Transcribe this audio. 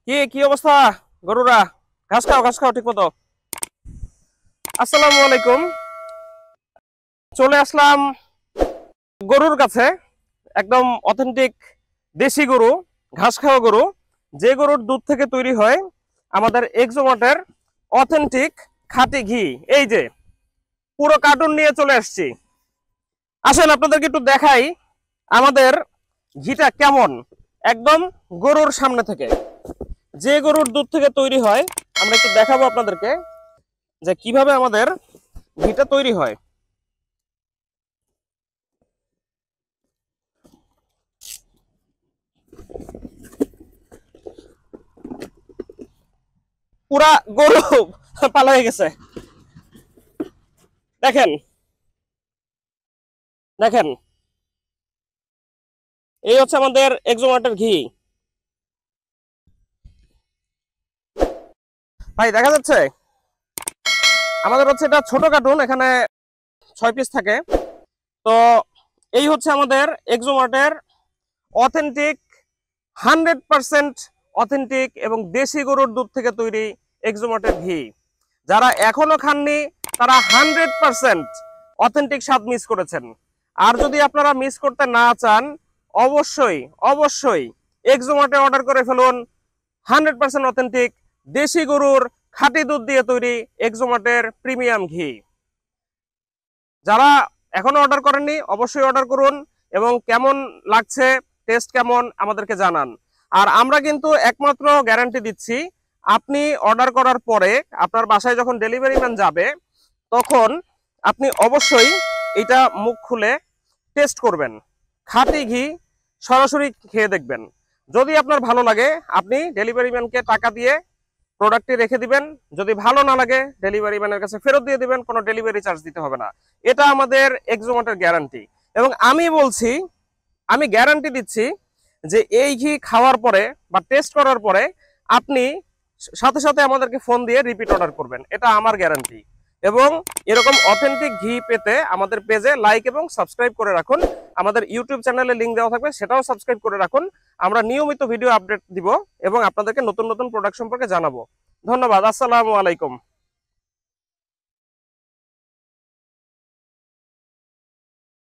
কি কি অবস্থা? গরুরা ঘাস খাও ঠিক মতো। আসসালামু আলাইকুম। চলে আসলাম গরুর কাছে, একদম অথেন্টিক দেশি গরু, ঘাস খাওয়া গরু, যে গরুর দুধ থেকে তৈরি হয় আমাদের এক্সোমার্টের অথেন্টিক খাঁটি ঘি। এই যে পুরো কার্টুন নিয়ে চলে আসছি। আসেন আপনাদেরকে একটু দেখাই আমাদের ঘিটা কেমন, একদম গরুর সামনে থেকে, যে গরুর দুধ থেকে তৈরি হয়। আমরা একটু দেখাবো আপনাদেরকে যে কিভাবে আমাদের ঘিটা তৈরি হয়। পুরা গরু পালা হয়ে গেছে। দেখেন দেখেন, এই হচ্ছে আমাদের এক্সোমার্টের ঘি। ভাই দেখা যাচ্ছে? আমাদের হচ্ছে এটা ছোট কার্টুন, এখানে 6 পিস থাকে। তো এই হচ্ছে আমাদের এক্সোমার্টের অথেন্টিক, 100% অথেন্টিক এবং দেশি গরুর দুধ থেকে তৈরি এক্সোমার্টের ঘি। যারা এখনো খাননি তারা 100% অথেন্টিক স্বাদ মিস করেছেন। আর যদি আপনারা মিস করতে না চান, অবশ্যই অবশ্যই এক্সোমার্টে অর্ডার করে ফেলুন। 100% অথেন্টিক দেশি গরুর খাঁটি দুধ দিয়ে তৈরি এক্সোমার্টের প্রিমিয়াম ঘি। যারা এখনো অর্ডার করেননি অবশ্যই অর্ডার করুন এবং কেমন লাগছে, টেস্ট কেমন আমাদেরকে জানান। আর আমরা কিন্তু একমাত্র গ্যারান্টি দিচ্ছি, আপনি অর্ডার করার পরে আপনার বাসায় যখন ডেলিভারি ম্যান যাবে তখন আপনি অবশ্যই এটা মুখ খুলে টেস্ট করবেন, খাঁটি ঘি সরাসরি খেয়ে দেখবেন। যদি আপনার ভালো লাগে আপনি ডেলিভারি ম্যানকে টাকা দিয়ে প্রোডাক্টটি রেখে দিবেন। যদি ভালো না লাগে ডেলিভারি ম্যানের কাছে ফেরত দিয়ে দিবেন, কোনো ডেলিভারি চার্জ দিতে হবে না। এটা আমাদের এক্সোমার্টের গ্যারান্টি। এবং আমি বলছি, আমি গ্যারান্টি দিচ্ছি যে এই ঘি খাওয়ার পরে বা টেস্ট করার পরে আপনি সাথে সাথে আমাদেরকে ফোন দিয়ে রিপিট অর্ডার করবেন, এটা আমার গ্যারান্টি। এবং এরকম অথেন্টিক ঘি পেতে আমাদের পেজে লাইক এবং সাবস্ক্রাইব করে রাখুন। আমাদের ইউটিউব চ্যানেলে লিংক দেওয়া থাকবে, সেটাও সাবস্ক্রাইব করে রাখুন। আমরা নিয়মিত ভিডিও আপডেট দিব এবং আপনাদেরকে নতুন নতুন প্রোডাক্ট সম্পর্কে জানাবো। ধন্যবাদ। আসসালামু আলাইকুম।